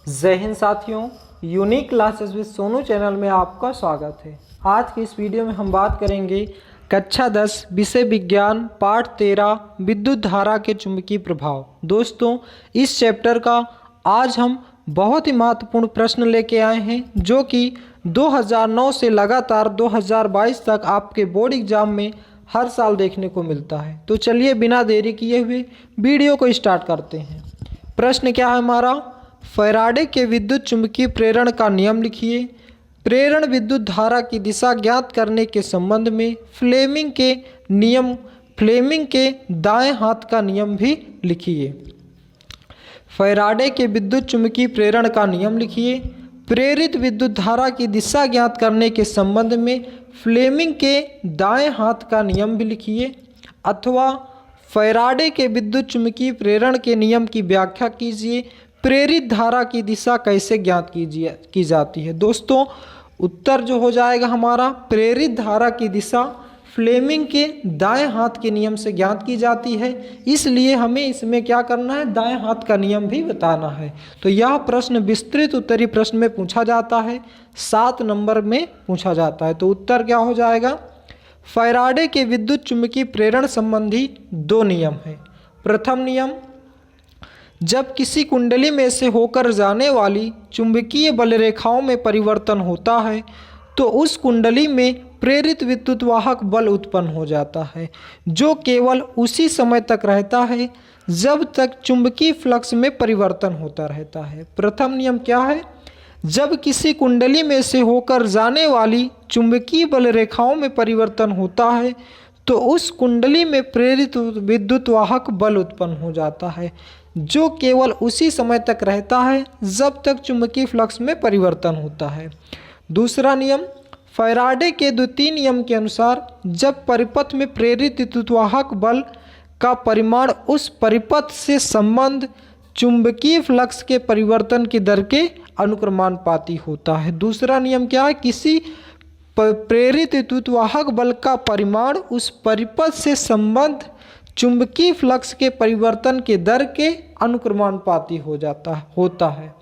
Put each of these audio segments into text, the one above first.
जय हिंद साथियों, unique classes with Sonu channel में आपका स्वागत है। आज की इस वीडियो में हम बात करेंगे कक्षा 10 विषय विज्ञान पाठ 13 विद्युत धारा के चुंबकीय प्रभाव। दोस्तों, इस चैप्टर का आज हम बहुत ही महत्वपूर्ण प्रश्न लेके आए हैं जो कि 2009 से लगातार 2022 तक आपके बोर्ड एग्जाम में हर साल देखने को मिलता है। तो चलिए बिना देरी किए हुए वीडियो को स्टार्ट करते हैं। प्रश्न क्या है हमारा? फैराडे के विद्युत चुंबकीय प्रेरण का नियम लिखिए। प्रेरण विद्युत धारा की दिशा ज्ञात करने के संबंध में फ्लेमिंग के दाएं हाथ का नियम भी लिखिए। फैराडे के विद्युत चुंबकीय प्रेरण का नियम लिखिए। प्रेरित विद्युत धारा की दिशा ज्ञात करने के संबंध में फ्लेमिंग के दाएं हाथ का नियम भी लिखिए। अथवा फैराडे के विद्युत चुंबकीय प्रेरण के नियम की व्याख्या कीजिए। प्रेरित धारा की दिशा कैसे ज्ञात की जाती है? दोस्तों, उत्तर जो हो जाएगा हमारा, प्रेरित धारा की दिशा फ्लेमिंग के दाएं हाथ के नियम से ज्ञात की जाती है। इसलिए हमें इसमें क्या करना है, दाएं हाथ का नियम भी बताना है। तो यह प्रश्न विस्तृत उत्तरीय प्रश्न में पूछा जाता है, 7 नंबर में पूछा जाता है। तो उत्तर क्या हो जाएगा? फैराडे के विद्युत चुंबकीय प्रेरण संबंधी 2 नियम है। प्रथम नियम, जब किसी कुंडली में से होकर जाने वाली चुंबकीय बल रेखाओं में परिवर्तन होता है तो उस कुंडली में प्रेरित विद्युत वाहक बल उत्पन्न हो जाता है, जो केवल उसी समय तक रहता है जब तक चुंबकीय फ्लक्स में परिवर्तन होता रहता है। प्रथम नियम क्या है? जब किसी कुंडली में से होकर जाने वाली चुंबकीय बल रेखाओं में परिवर्तन होता है तो उस कुंडली में प्रेरित विद्युत वाहक बल उत्पन्न हो जाता है, जो केवल उसी समय तक रहता है जब तक चुंबकीय फ्लक्स में परिवर्तन होता है। दूसरा नियम, फैराडे के द्वितीय नियम के अनुसार जब परिपथ में प्रेरित विद्युतवाहक बल का परिमाण उस परिपथ से संबंध चुंबकीय फ्लक्स के परिवर्तन की दर के अनुक्रमानुपाती होता है। दूसरा नियम क्या है? किसी प्रेरित विद्युतवाहक बल का परिमाण उस परिपथ से संबंध चुंबकीय फ्लक्स के परिवर्तन के दर के अनुक्रमानुपाती होता है।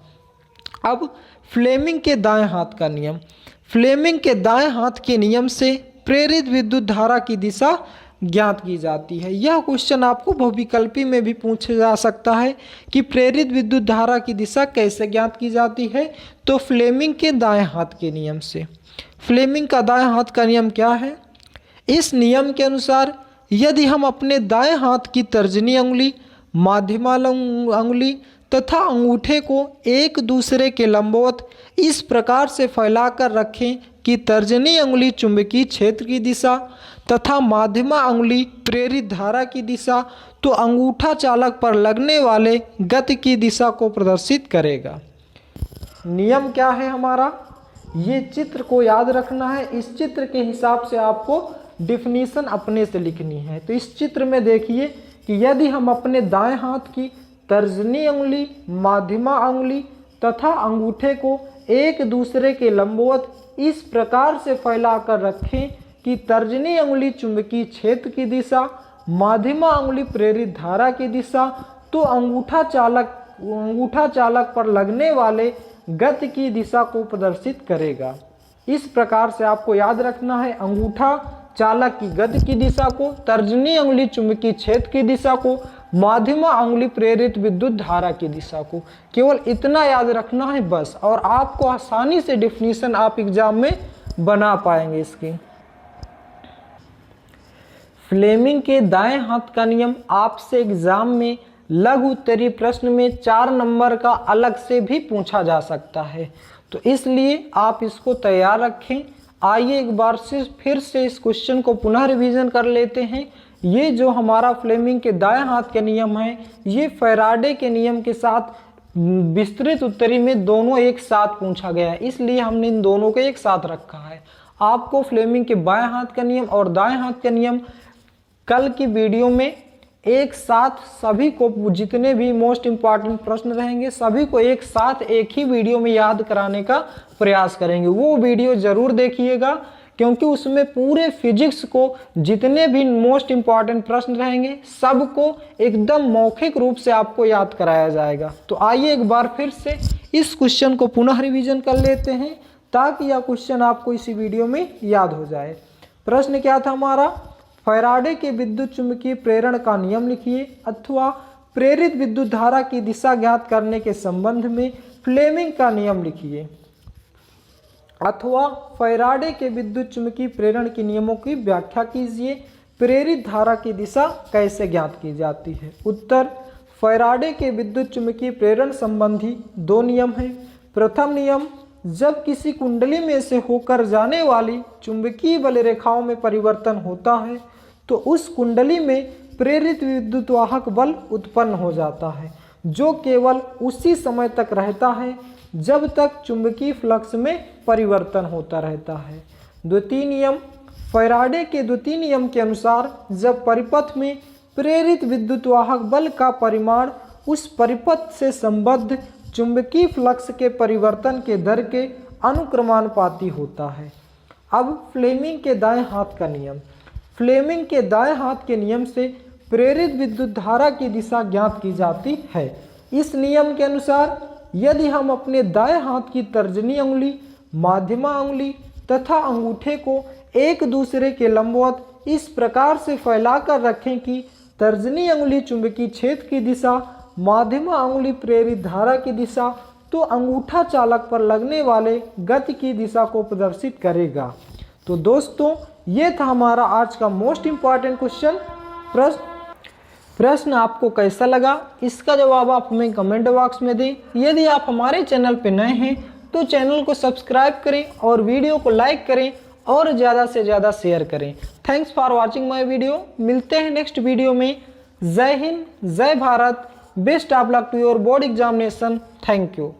अब फ्लेमिंग के दाएं हाथ का नियम। फ्लेमिंग के दाएं हाथ के नियम से प्रेरित विद्युत धारा की दिशा ज्ञात की जाती है। यह क्वेश्चन आपको बहुविकल्पी में भी पूछा जा सकता है कि प्रेरित विद्युत धारा की दिशा कैसे ज्ञात की जाती है? तो फ्लेमिंग के दाएं हाथ के नियम से। फ्लेमिंग का दाएं हाथ का नियम क्या है? इस नियम के अनुसार यदि हम अपने दाएं हाथ की तर्जनी अंगुली, माध्यमा अंगुली तथा अंगूठे को एक दूसरे के लंबवत इस प्रकार से फैलाकर रखें कि तर्जनी अंगुली चुंबकीय क्षेत्र की दिशा तथा माध्यमा अंगुली प्रेरित धारा की दिशा, तो अंगूठा चालक पर लगने वाले गति की दिशा को प्रदर्शित करेगा। नियम क्या है हमारा? ये चित्र को याद रखना है। इस चित्र के हिसाब से आपको डिफिनीशन अपने से लिखनी है। तो इस चित्र में देखिए कि यदि हम अपने दाएं हाथ की तर्जनी अंगुली, माध्यमा अंगुली तथा अंगूठे को एक दूसरे के लंबवत इस प्रकार से फैलाकर रखें कि तर्जनी अंगुली चुंबकीय क्षेत्र की दिशा, माध्यमा अंगुली प्रेरित धारा की दिशा, तो अंगूठा चालक पर लगने वाले गति की दिशा को प्रदर्शित करेगा। इस प्रकार से आपको याद रखना है, अंगूठा चालक की गति की दिशा को, तर्जनी अंगुली चुंबकीय क्षेत्र की दिशा को, माध्यमा अंगुली प्रेरित विद्युत धारा की दिशा को। केवल इतना याद रखना है बस, और आपको आसानी से डिफिनीशन आप एग्जाम में बना पाएंगे इसकी। फ्लेमिंग के दाएं हाथ का नियम आपसे एग्जाम में लघु उत्तरीय प्रश्न में 4 नंबर का अलग से भी पूछा जा सकता है, तो इसलिए आप इसको तैयार रखें। आइए एक बार से फिर से इस क्वेश्चन को पुनः रिवीजन कर लेते हैं। ये जो हमारा फ्लेमिंग के दाएं हाथ के नियम है, ये फैराडे के नियम के साथ विस्तृत उत्तरी में दोनों एक साथ पूछा गया है, इसलिए हमने इन दोनों को एक साथ रखा है। आपको फ्लेमिंग के बाएं हाथ का नियम और दाएं हाथ का नियम कल की वीडियो में एक साथ सभी को, जितने भी मोस्ट इम्पॉर्टेंट प्रश्न रहेंगे सभी को एक साथ एक ही वीडियो में याद कराने का प्रयास करेंगे। वो वीडियो जरूर देखिएगा, क्योंकि उसमें पूरे फिजिक्स को जितने भी मोस्ट इम्पॉर्टेंट प्रश्न रहेंगे सबको एकदम मौखिक रूप से आपको याद कराया जाएगा। तो आइए एक बार फिर से इस क्वेश्चन को पुनः रिवीजन कर लेते हैं ताकि यह क्वेश्चन आपको इसी वीडियो में याद हो जाए। प्रश्न क्या था हमारा, फैराडे के विद्युत चुंबकीय प्रेरण का नियम लिखिए अथवा प्रेरित विद्युत धारा की दिशा ज्ञात करने के संबंध में फ्लेमिंग का नियम लिखिए, अथवा फैराडे के विद्युत चुंबकीय प्रेरण के नियमों की व्याख्या कीजिए, प्रेरित धारा की दिशा कैसे ज्ञात की जाती है। उत्तर, फैराडे के विद्युत चुंबकीय प्रेरण संबंधी दो नियम हैं। प्रथम नियम, जब किसी कुंडली में से होकर जाने वाली चुंबकीय बल रेखाओं में परिवर्तन होता है तो उस कुंडली में प्रेरित विद्युत वाहक बल उत्पन्न हो जाता है जो केवल उसी समय तक रहता है जब तक चुंबकीय फ्लक्स में परिवर्तन होता रहता है। द्वितीय नियम, फैराडे के द्वितीय नियम के अनुसार जब परिपथ में प्रेरित विद्युत वाहक बल का परिमाण उस परिपथ से संबद्ध चुंबकीय फ्लक्स के परिवर्तन के दर के अनुक्रमानुपाती होता है। अब फ्लेमिंग के दाएं हाथ का नियम, फ्लेमिंग के दाएं हाथ के नियम से प्रेरित विद्युत धारा की दिशा ज्ञात की जाती है। इस नियम के अनुसार यदि हम अपने दाएं हाथ की तर्जनी अंगुली, माध्यमा अंगुली तथा अंगूठे को एक दूसरे के लंबवत इस प्रकार से फैलाकर रखें कि तर्जनी अंगुली चुंबकीय क्षेत्र की दिशा, माध्यमा अंगुली प्रेरित धारा की दिशा, तो अंगूठा चालक पर लगने वाले गति की दिशा को प्रदर्शित करेगा। तो दोस्तों ये था हमारा आज का मोस्ट इम्पॉर्टेंट क्वेश्चन। प्रश्न आपको कैसा लगा इसका जवाब आप हमें कमेंट बॉक्स में दें। यदि आप हमारे चैनल पर नए हैं तो चैनल को सब्सक्राइब करें और वीडियो को लाइक करें और ज़्यादा से ज़्यादा शेयर करें। Thanks for watching my video. मिलते हैं नेक्स्ट वीडियो में। जय हिंद, जय Bharat, best of luck to your board examination. Thank you.